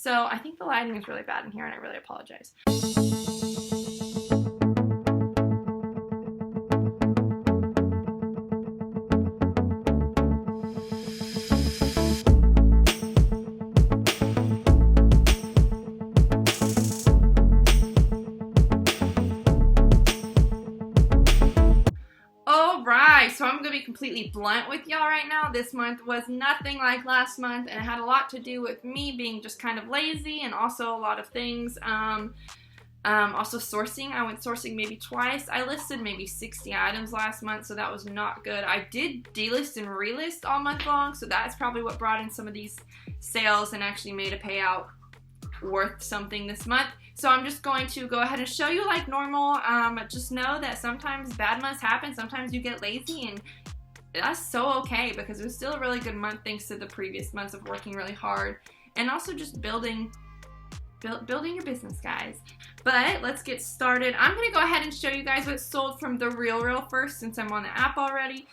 So I think the lighting is really bad in here, and I really apologize. So I'm going to be completely blunt with y'all right now. This month was nothing like last month, and it had a lot to do with me being just kind of lazy, and also a lot of things. Also sourcing. I went sourcing maybe twice. I listed maybe 60 items last month, so that was not good. I did delist and relist all month long, so that's probably what brought in some of these sales and actually made a payout worth something this month. So I'm just going to go ahead and show you like normal. Just know that sometimes bad months happen, sometimes you get lazy, and that's so okay, because it was still a really good month thanks to the previous months of working really hard and also just building your business, guys. But let's get started. I'm going to go ahead and show you guys what sold from TheRealReal first, since I'm on the app already.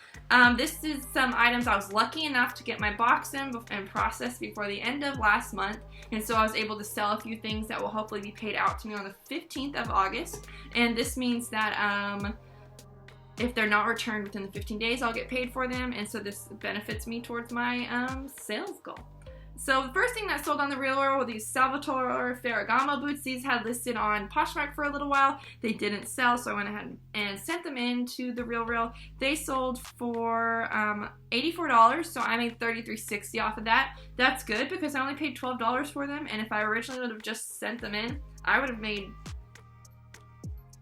This is some items I was lucky enough to get my box in and processed before the end of last month, and so I was able to sell a few things that will hopefully be paid out to me on the 15th of August, and this means that if they're not returned within the 15 days, I'll get paid for them, and so this benefits me towards my sales goal. So the first thing that sold on TheRealReal were these Salvatore Ferragamo boots. These had listed on Poshmark for a little while. They didn't sell, so I went ahead and sent them in to TheRealReal. They sold for $84, so I made $33.60 off of that. That's good because I only paid $12 for them, and if I originally would have just sent them in, I would have made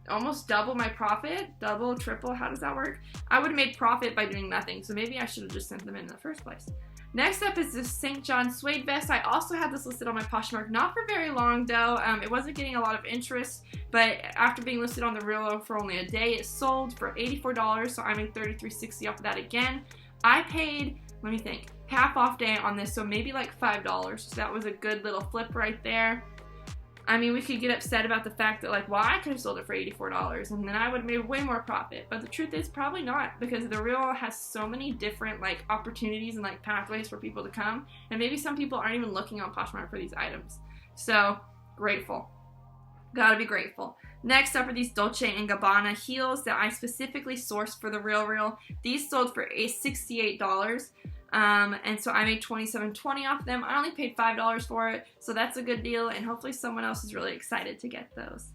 almost double my profit. Double, triple, how does that work? I would have made profit by doing nothing, so maybe I should have just sent them in the first place. Next up is this St. John suede vest. I also had this listed on my Poshmark, not for very long though. It wasn't getting a lot of interest, but after being listed on TheRealReal for only a day, it sold for $84, so I made $33.60 off of that again. I paid, let me think, half off day on this, so maybe like $5, so that was a good little flip right there. I mean, we could get upset about the fact that, like, well, I could have sold it for $84 and then I would have made way more profit. But the truth is probably not, because TheRealReal has so many different, like, opportunities and, like, pathways for people to come. And maybe some people aren't even looking on Poshmark for these items. So, grateful. Gotta be grateful. Next up are these Dolce & Gabbana heels that I specifically sourced for TheRealReal. These sold for $68. And so I made $27.20 off them. I only paid $5 for it, so that's a good deal, and hopefully someone else is really excited to get those.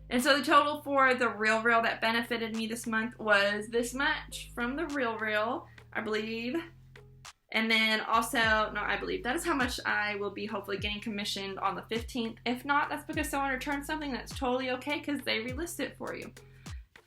And so the total for TheRealReal that benefited me this month was this much from TheRealReal, I believe. And then also, no, I believe that is how much I will be hopefully getting commissioned on the 15th. If not, that's because someone returned something. That's totally okay because they relist it for you.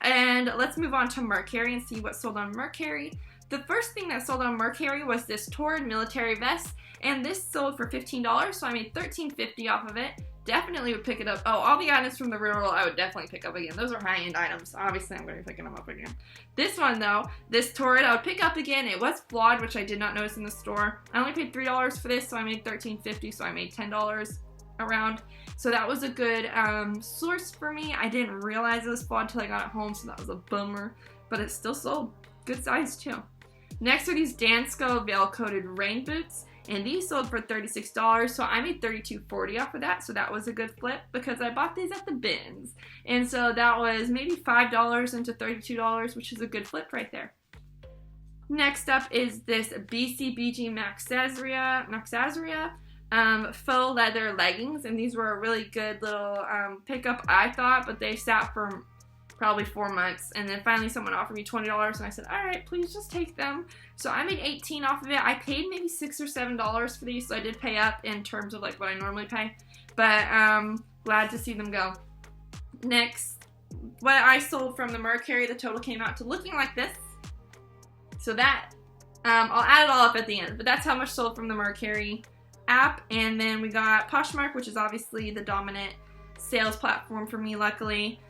And let's move on to Mercari and see what sold on Mercari. The first thing that sold on Mercari was this Torrid military vest, and this sold for $15, so I made $13.50 off of it. Definitely would pick it up. Oh, all the items from TheRealReal I would definitely pick up again. Those are high-end items. Obviously, I'm going to be picking them up again. This one, though, this Torrid, I would pick up again. It was flawed, which I did not notice in the store. I only paid $3 for this, so I made $13.50, so I made $10 around. So that was a good source for me. I didn't realize it was flawed until I got it home, so that was a bummer. But it still sold. Good size, too. Next are these Dansko veil-coated rain boots, and these sold for $36, so I made $32.40 off of that, so that was a good flip because I bought these at the bins. And so that was maybe $5 into $32, which is a good flip right there. Next up is this BCBG Maxazria faux leather leggings, and these were a really good little pickup, I thought, but they sat for probably 4 months, and then finally someone offered me $20, and I said, all right, please just take them. So I made $18 off of it. I paid maybe $6 or $7 for these, so I did pay up in terms of like what I normally pay, but glad to see them go. Next, what I sold from the Mercari, the total came out to looking like this. So that, I'll add it all up at the end, but that's how much sold from the Mercari app. And then we got Poshmark, which is obviously the dominant sales platform for me, luckily.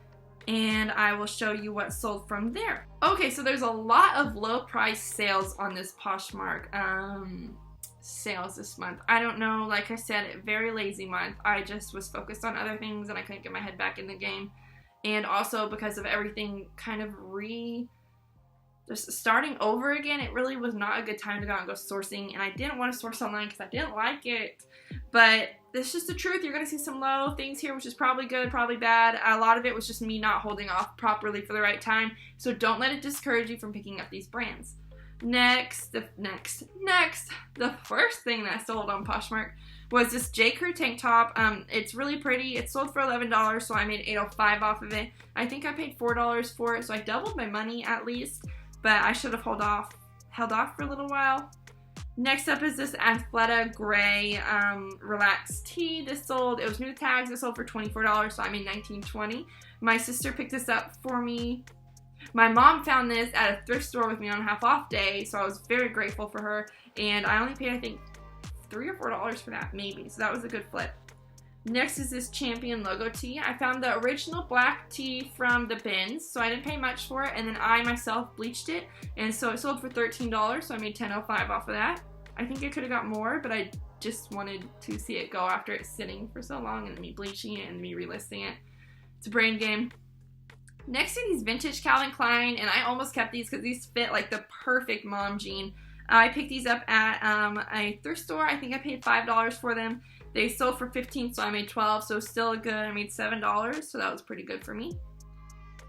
And I will show you what sold from there. Okay, so there's a lot of low price sales on this Poshmark sales this month. I don't know, like I said, very lazy month. I just was focused on other things and I couldn't get my head back in the game. And also because of everything kind of just starting over again. It really was not a good time to go out and go sourcing, and I didn't want to source online because I didn't like it. But it's just the truth. You're going to see some low things here, which is probably good, probably bad. A lot of it was just me not holding off properly for the right time. So don't let it discourage you from picking up these brands. Next, the first thing that I sold on Poshmark was this J. Crew tank top. It's really pretty. It sold for $11, so I made $8.05 off of it. I think I paid $4 for it, so I doubled my money at least. But I should have held off for a little while. Next up is this Athleta gray relaxed tee. This sold, it was new tags. It sold for $24, so I made $19.20. My sister picked this up for me. My mom found this at a thrift store with me on a half off day, so I was very grateful for her. And I only paid, I think, $3 or $4 for that, maybe. So that was a good flip. Next is this Champion logo tee. I found the original black tee from the bins, so I didn't pay much for it, and then I myself bleached it, and so it sold for $13, so I made $10.05 off of that. I think I could have got more, but I just wanted to see it go after it's sitting for so long, and me bleaching it and me relisting it. It's a brain game. Next are these vintage Calvin Klein, and I almost kept these because these fit like the perfect mom jean. I picked these up at a thrift store. I think I paid $5 for them. They sold for $15, so I made $12, so still good. I made $7, so that was pretty good for me.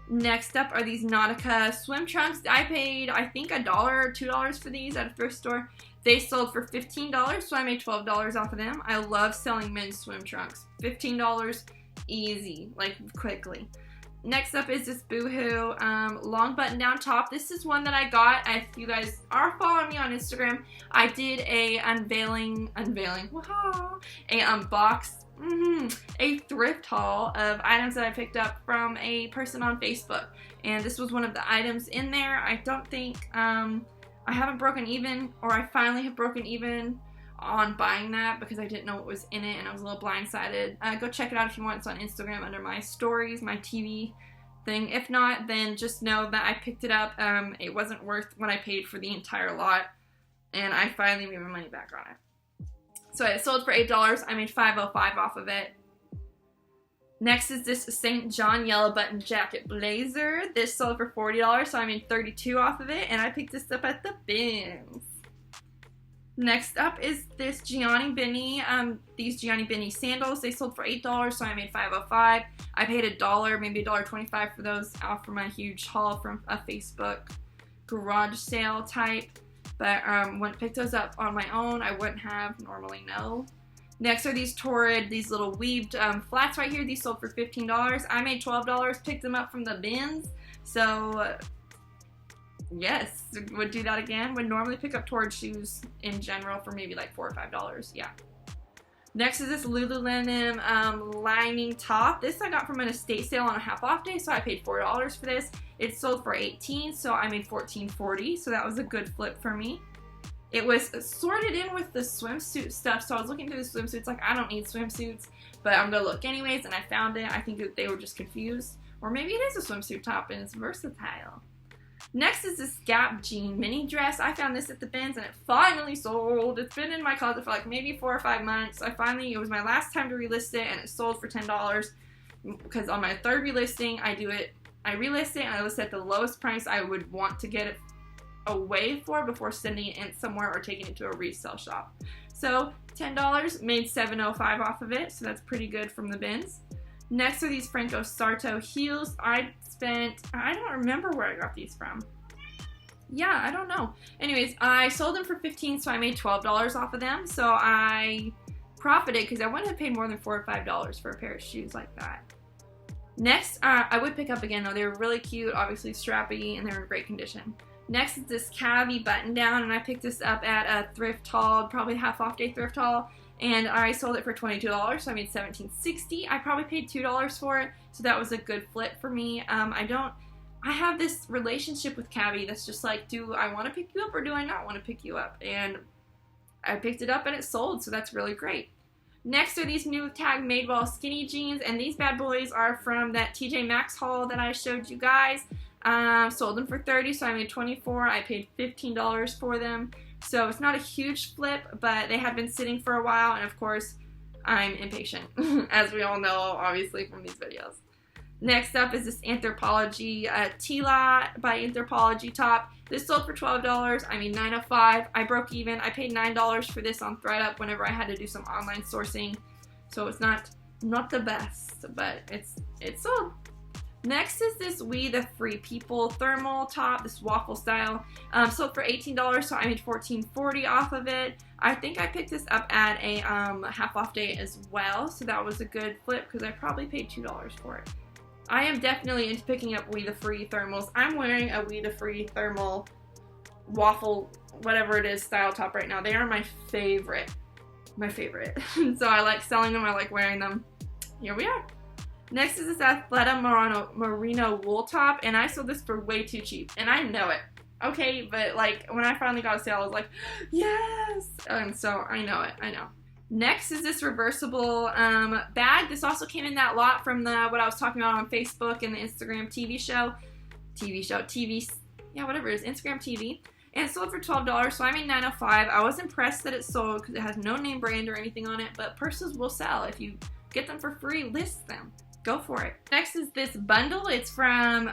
Next up are these Nautica swim trunks. I paid, I think, $1 or $2 for these at a thrift store. They sold for $15, so I made $12 off of them. I love selling men's swim trunks. $15, easy, like quickly. Next up is this Boohoo long button down top. This is one that I got. If you guys are following me on Instagram, I did a a thrift haul of items that I picked up from a person on Facebook. And this was one of the items in there. I don't think, I haven't broken even, or I finally have broken even on buying that because I didn't know what was in it and I was a little blindsided. Go check it out if you want. It's on Instagram under my stories, my TV thing. If not, then just know that I picked it up. It wasn't worth what I paid for the entire lot, and I finally made my money back on it. So it sold for $8. I made $5.05 off of it. Next is this St. John yellow button jacket blazer. This sold for $40, so I made $32 off of it, and I picked this up at the bins. Next up is this Gianni Bini, these Gianni Bini sandals. They sold for $8, so I made $5.05. I paid $1, maybe $1.25 for those off from my huge haul from a Facebook garage sale type. But when I picked those up on my own, I wouldn't have normally, no. Next are these Torrid, these little weaved flats right here. These sold for $15. I made $12, picked them up from the bins. So yes, would do that again. Would normally pick up Torrid shoes in general for maybe like $4 or $5. Yeah. Next is this Lululemon lining top. This I got from an estate sale on a half off day, so I paid $4 for this. It sold for $18, so I made $14.40. So that was a good flip for me. It was sorted in with the swimsuit stuff, so I was looking through the swimsuits like I don't need swimsuits, but I'm gonna look anyways, and I found it. I think they were just confused, or maybe it is a swimsuit top and it's versatile. Next is this Gap jean mini dress. I found this at the bins and it finally sold. It's been in my closet for like maybe 4 or 5 months. It was my last time to relist it, and it sold for $10 because on my third relisting, I relist it and I list it at the lowest price I would want to get it away for before sending it in somewhere or taking it to a resale shop. So $10, made $7.05 off of it, so that's pretty good from the bins. Next are these Franco Sarto heels. I don't remember where I got these from. Yeah, I don't know. Anyways, I sold them for $15, so I made $12 off of them. So I profited because I wouldn't have paid more than $4 or $5 for a pair of shoes like that. Next, I would pick up again though. They were really cute, obviously strappy, and they were in great condition. Next is this Cavi button down, and I picked this up at a thrift haul, probably half off day thrift haul. And I sold it for $22, so I made $17.60. I probably paid $2 for it, so that was a good flip for me. I have this relationship with Cavi that's just like, do I want to pick you up or do I not want to pick you up? And I picked it up and it sold, so that's really great. Next are these new tag Madewell skinny jeans, and these bad boys are from that TJ Maxx haul that I showed you guys. Sold them for $30, so I made $24. I paid $15 for them. So it's not a huge flip, but they had been sitting for a while, and of course, I'm impatient, as we all know, obviously, from these videos. Next up is this Anthropology Tila by Anthropology top. This sold for $12. I made $9.05. I broke even. I paid $9 for this on ThredUp whenever I had to do some online sourcing. So it's not the best, but it's sold. Next is this We the Free People thermal top, this waffle style. Sold for $18, so I made $14.40 off of it. I think I picked this up at a half off day as well, so that was a good flip because I probably paid $2 for it. I am definitely into picking up We the Free thermals. I'm wearing a We the Free thermal waffle, whatever it is, style top right now. They are my favorite. So I like selling them, I like wearing them. Here we are. Next is this Athleta Merino wool top, and I sold this for way too cheap, and I know it. Okay, but like when I finally got a sale, I was like, yes! And so I know it, I know. Next is this reversible bag. This also came in that lot from what I was talking about on Facebook and the Instagram whatever it is, Instagram TV. And it sold for $12, so I made $9.05. I was impressed that it sold because it has no name brand or anything on it, but purses will sell. If you get them for free, list them. Go for it. Next is this bundle. It's from,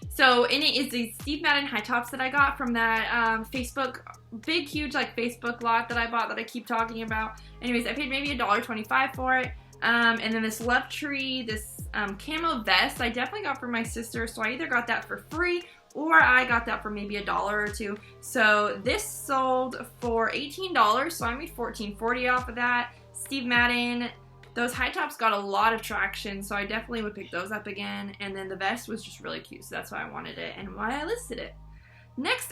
so in it is these Steve Madden high tops that I got from that Facebook, big, huge, like Facebook lot that I bought that I keep talking about. Anyways, I paid maybe $1.25 for it. And then this Love Tree, this camo vest, I definitely got for my sister, so I either got that for free or I got that for maybe $1 or $2. So this sold for $18, so I made $14.40 off of that. Steve Madden, those high tops got a lot of traction, so I definitely would pick those up again. And then the vest was just really cute, so that's why I wanted it and why I listed it. Next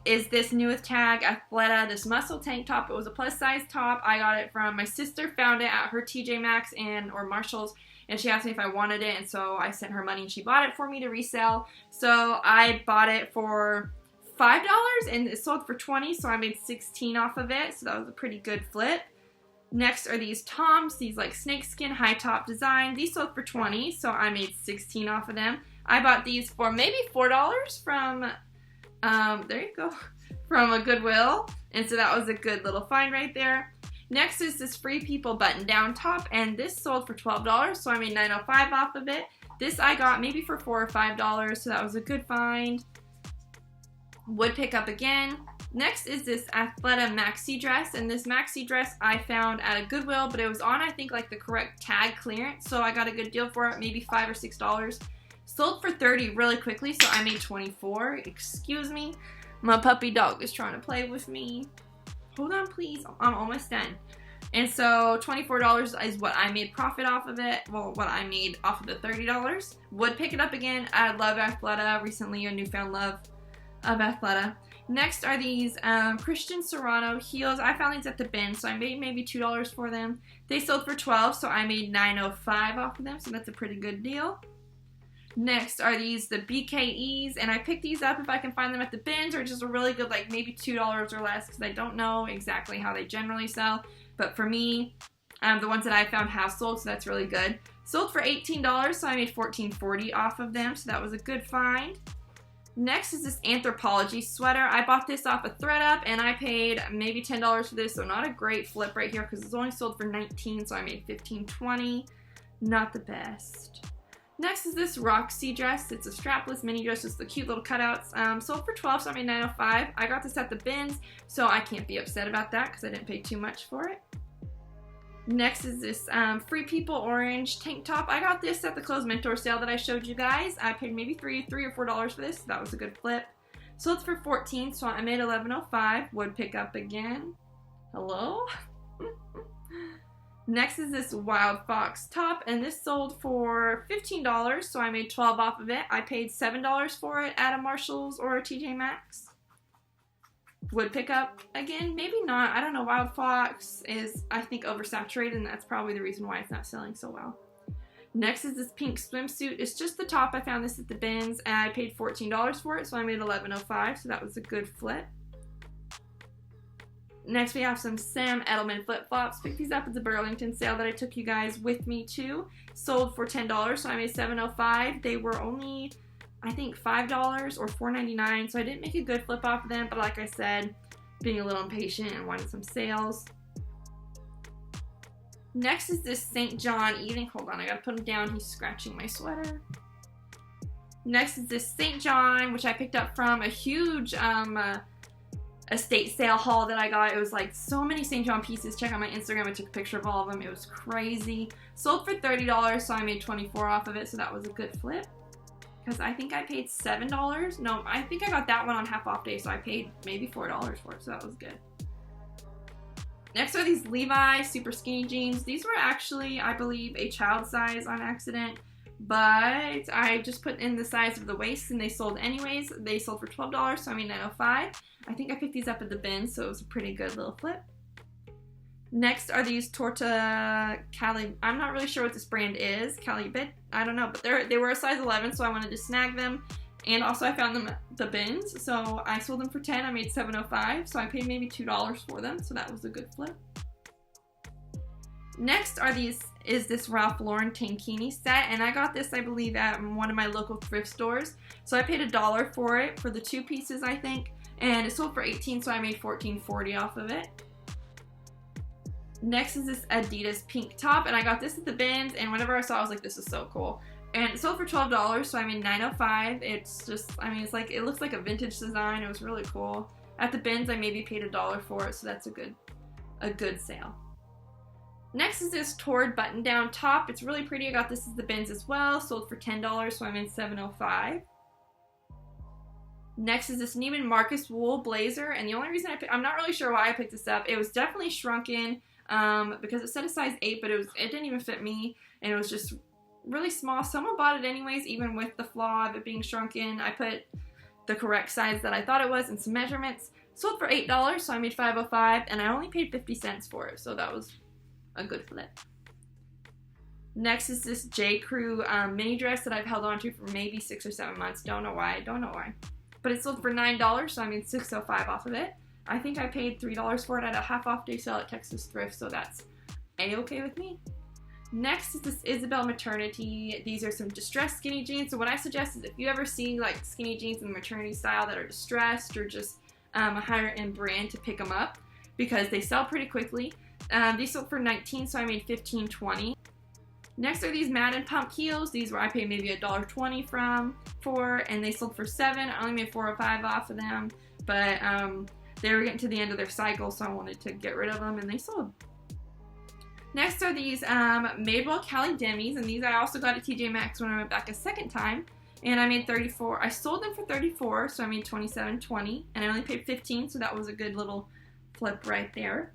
is this newest tag Athleta, this muscle tank top. It was a plus size top. I got it from my sister, found it at her TJ Maxx or Marshall's, and she asked me if I wanted it, and so I sent her money and she bought it for me to resell. So I bought it for $5 and it sold for $20, so I made $16 off of it, so that was a pretty good flip. Next are these Toms, these like snakeskin high top design. These sold for $20, so I made $16 off of them. I bought these for maybe $4 from, there you go, from a Goodwill. And so that was a good little find right there. Next is this Free People button down top, and this sold for $12, so I made $9.05 off of it. This I got maybe for $4 or $5, so that was a good find. Would pick up again. Next is this Athleta maxi dress, and this maxi dress I found at a Goodwill, but it was on, I think, like the correct tag clearance, so I got a good deal for it, maybe $5 or $6. Sold for $30 really quickly, so I made $24. Excuse me, my puppy dog is trying to play with me. Hold on, please. I'm almost done. And so $24 is what I made profit off of it. Well, what I made off of the $30. Would pick it up again. I love Athleta. Recently, a newfound love of Athleta. Next are these Christian Serrano heels. I found these at the bin, so I made maybe $2 for them. They sold for $12, so I made $9.05 off of them, so that's a pretty good deal. Next are the BKEs, and I picked these up if I can find them at the bins, or just a really good, like maybe $2 or less, because I don't know exactly how they generally sell. But for me, the ones that I found have sold, so that's really good. Sold for $18, so I made $14.40 off of them, so that was a good find. Next is this Anthropology sweater. I bought this off of ThredUp, and I paid maybe $10 for this, so not a great flip right here, because it's only sold for $19, so I made $15.20. Not the best. Next is this Roxy dress. It's a strapless mini dress, just the cute little cutouts. Sold for $12, so I made $9.05. I got this at the bins, so I can't be upset about that because I didn't pay too much for it. Next is this Free People orange tank top. I got this at the Clothes Mentor sale that I showed you guys. I paid maybe $3 or $4 for this. So that was a good flip. Sold for $14, so I made $11.05. Would pick up again. Hello? Next is this Wild Fox top, and this sold for $15, so I made $12 off of it. I paid $7 for it at a Marshall's or a TJ Maxx. Would pick up again, maybe not. I don't know. Wild Fox is, I think, oversaturated, and that's probably the reason why it's not selling so well. Next is this pink swimsuit. It's just the top. I found this at the bins, and I paid $14 for it, so I made $11.05, so that was a good flip. Next, we have some Sam Edelman flip-flops. Picked these up at the Burlington sale that I took you guys with me to. Sold for $10, so I made $7.05. They were only, I think, $5 or $4.99, so I didn't make a good flip off of them, but like I said, being a little impatient and wanted some sales. Next is this St. John eating. Hold on, I gotta put him down. He's scratching my sweater. Next is this St. John, which I picked up from a huge estate sale haul that I got. It was like so many St. John pieces. Check out my Instagram. I took a picture of all of them. It was crazy. Sold for $30, so I made $24 off of it, so that was a good flip. Because I think I paid $7. No, I think I got that one on half off day, so I paid maybe $4 for it, so that was good. Next are these Levi super skinny jeans. These were actually, I believe, a child size on accident, but I just put in the size of the waist and they sold anyways. They sold for $12, so I made $9.05. I think I picked these up at the bin, so it was a pretty good little flip. Next are these Torta Cali. I'm not really sure what this brand is. Calibit? I don't know, but they were a size 11, so I wanted to snag them. And also I found them at the bins, so I sold them for $10. I made $7.05, so I paid maybe $2 for them, so that was a good flip. Next is this Ralph Lauren tankini set, and I got this, I believe, at one of my local thrift stores. So I paid $1 for it for the 2 pieces, I think, and it sold for $18, so I made $14.40 off of it. Next is this Adidas pink top, and I got this at the bins, and whenever I saw it, I was like, this is so cool. And it sold for $12, so I made $9.05. It's just, I mean, it's like, it looks like a vintage design. It was really cool. At the bins, I maybe paid $1 for it, so that's a good sale. Next is this Tord button-down top. It's really pretty. I got this at the bins as well. Sold for $10, so I made $7.05. Next is this Neiman Marcus wool blazer, and the only reason I'm not really sure why I picked this up. It was definitely shrunken because it said a size 8, but it didn't even fit me, and it was just really small. Someone bought it anyways, even with the flaw of it being shrunken. I put the correct size that I thought it was and some measurements. Sold for $8, so I made $5.05, and I only paid 50 cents for it, so that was a good flip. Next is this J. Crew mini dress that I've held on to for maybe 6 or 7 months. Don't know why. But it sold for $9, so I made $6.05 off of it. I think I paid $3 for it at a half off day sale at Texas Thrift, so that's a-okay with me. Next is this Isabel maternity. These are some distressed skinny jeans. So what I suggest is if you ever see like skinny jeans in the maternity style that are distressed or just a higher end brand, to pick them up because they sell pretty quickly. These sold for $19, so I made $15.20. Next are these Madden pump heels. These were I paid maybe $1.20 for, and they sold for $7. I only made $4.05 off of them, but they were getting to the end of their cycle, so I wanted to get rid of them, and they sold. Next are these Madewell Cali Demis, and these I also got at TJ Maxx when I went back a second time, and I made $34. I sold them for $34, so I made $27.20, and I only paid $15, so that was a good little flip right there.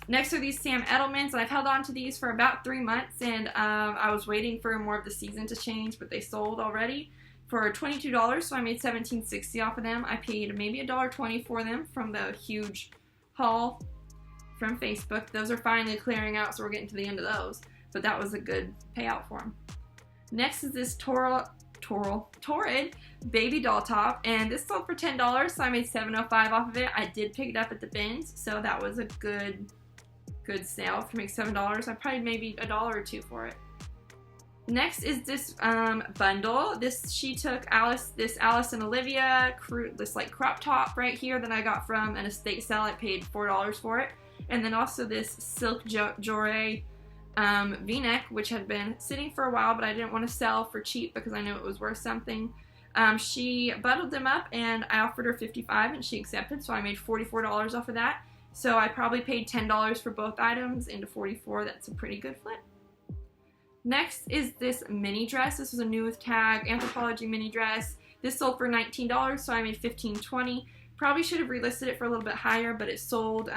Next are these Sam Edelmans, and I've held on to these for about 3 months, and I was waiting for more of the season to change, but they sold already for $22, so I made $17.60 off of them. I paid maybe $1.20 for them from the huge haul from Facebook. Those are finally clearing out, so we're getting to the end of those, but that was a good payout for them. Next is this Torrid baby doll top, and this sold for $10, so I made $7.05 off of it. I did pick it up at the bins, so that was a good sale to make $7. I probably maybe $1 or $2 for it. Next is this bundle. She took Alice and Olivia this like crop top right here that I got from an estate sale. I paid $4 for it, and then also this silk jore v-neck, which had been sitting for a while, but I didn't want to sell for cheap because I knew it was worth something. She bundled them up, and I offered her $55, and she accepted, so I made $44 off of that. So I probably paid $10 for both items into $44. That's a pretty good flip. Next is this mini dress. This was a new with tag Anthropologie mini dress. This sold for $19, so I made $15.20. Probably should have relisted it for a little bit higher, but it sold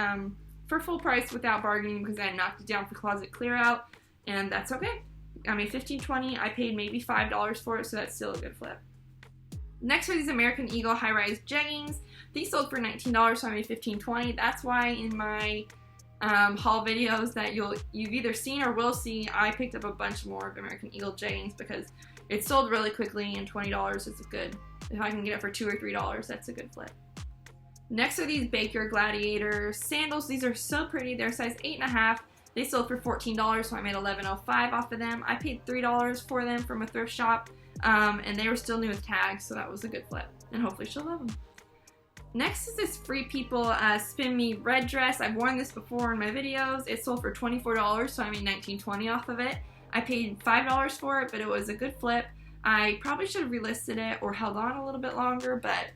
for full price without bargaining because I knocked it down for closet clear out, and that's okay. I made $15.20. I paid maybe $5 for it, so that's still a good flip. Next are these American Eagle high-rise jeggings. These sold for $19, so I made $15.20. That's why in my haul videos that you've either seen or will see, I picked up a bunch more of American Eagle jeggings because it sold really quickly, and $20 is good. If I can get it for $2 or $3, that's a good flip. Next are these Baker Gladiator sandals. These are so pretty. They're size 8.5. They sold for $14, so I made $11.05 off of them. I paid $3 for them from a thrift shop, and they were still new with tags, so that was a good flip, and hopefully she'll love them. Next is this Free People Spin Me red dress. I've worn this before in my videos. It sold for $24, so I made $19.20 off of it. I paid $5 for it, but it was a good flip. I probably should have relisted it or held on a little bit longer, but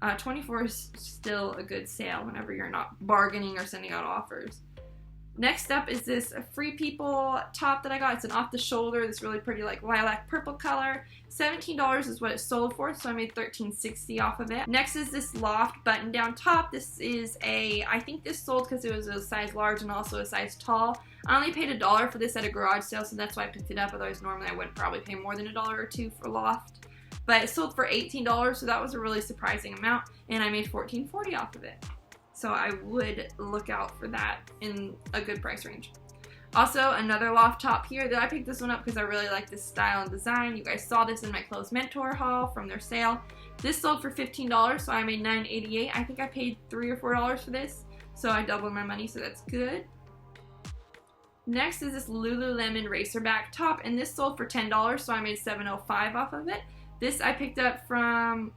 $24 is still a good sale whenever you're not bargaining or sending out offers. Next up is this Free People top that I got. It's an off the shoulder, this really pretty like lilac purple color. $17 is what it sold for, so I made $13.60 off of it. Next is this loft button down top. This is I think this sold because it was a size large and also a size tall. I only paid $1 for this at a garage sale, so that's why I picked it up. Otherwise, normally I would probably pay more than $1 or $2 for loft. But it sold for $18, so that was a really surprising amount, and I made $14.40 off of it. So I would look out for that in a good price range. Also, another loft top here. I picked this one up because I really like this style and design. You guys saw this in my Clothes Mentor haul from their sale. This sold for $15, so I made $9.88. I think I paid $3 or $4 for this, so I doubled my money, so that's good. Next is this Lululemon Racerback top, and this sold for $10, so I made $7.05 off of it. This I picked up from,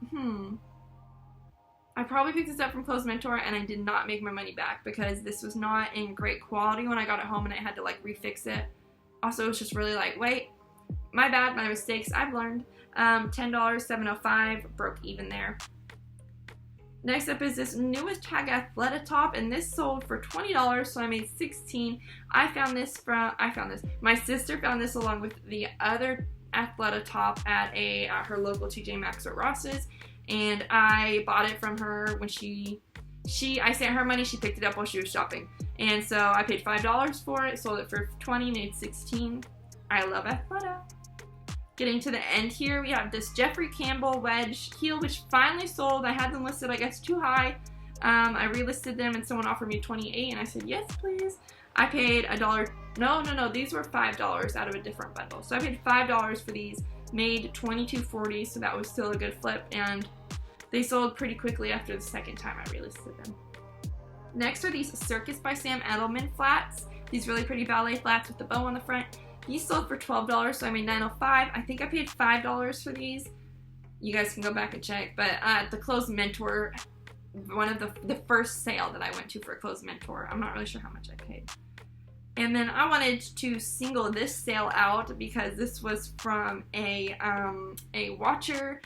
I probably picked this up from Clothes Mentor, and I did not make my money back because this was not in great quality when I got it home and I had to like refix it. Also, it was just really lightweight. My bad, my mistakes, I've learned. $10, $7.05, broke even there. Next up is this newest Tag Athleta top, and this sold for $20, so I made $16. My sister found this along with the other Athleta top at her local TJ Maxx or Ross's, and I bought it from her when I sent her money, she picked it up while she was shopping. And so I paid $5 for it, sold it for $20, made $16. I love Athleta. Getting to the end here, we have this Jeffrey Campbell wedge heel, which finally sold. I had them listed, I guess, too high. I relisted them and someone offered me $28, and I said, yes, please. I paid $1. No, these were $5 out of a different bundle. So I paid $5 for these, made $22.40, so that was still a good flip, and they sold pretty quickly after the second time I relisted them. Next are these Circus by Sam Edelman flats. These really pretty ballet flats with the bow on the front. These sold for $12, so I made $9.05. I think I paid $5 for these. You guys can go back and check, but the Clothes Mentor, one of the first sale that I went to for a Clothes Mentor, I'm not really sure how much I paid. And then I wanted to single this sale out because this was from a watcher,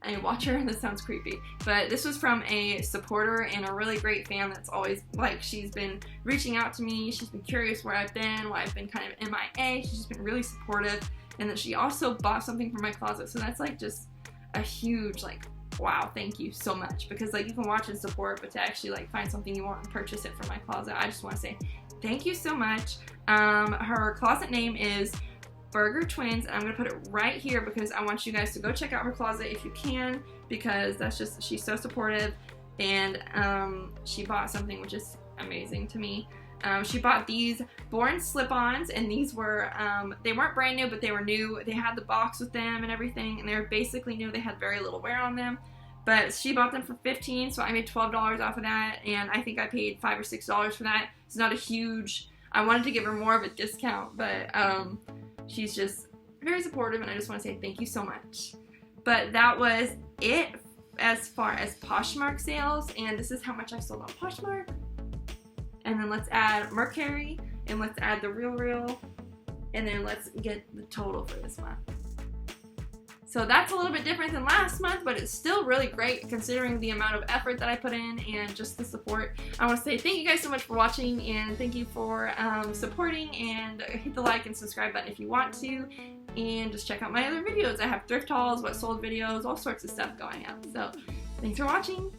that sounds creepy, but this was from a supporter and a really great fan that's always, like, she's been reaching out to me, she's been curious where I've been, why I've been kind of MIA, she's just been really supportive, and then she also bought something for my closet, so that's like just a huge, like, wow, thank you so much, because like you can watch and support, but to actually like find something you want and purchase it for my closet, I just want to say thank you so much. Her closet name is Burger Twins, and I'm going to put it right here because I want you guys to go check out her closet if you can, because that's just, she's so supportive, and she bought something which is amazing to me. She bought these Born slip-ons, and these were, they weren't brand new, but they were new. They had the box with them and everything, and they were basically new. They had very little wear on them, but she bought them for $15, so I made $12 off of that, and I think I paid $5 or $6 for that. It's not a huge, I wanted to give her more of a discount, but she's just very supportive, and I just want to say thank you so much. But that was it as far as Poshmark sales, and this is how much I sold on Poshmark. And then let's add Mercari, and let's add TheRealReal, and then let's get the total for this month. So that's a little bit different than last month, but it's still really great considering the amount of effort that I put in and just the support. I want to say thank you guys so much for watching, and thank you for supporting, and hit the like and subscribe button if you want to, and just check out my other videos. I have thrift hauls, what sold videos, all sorts of stuff going up. So thanks for watching.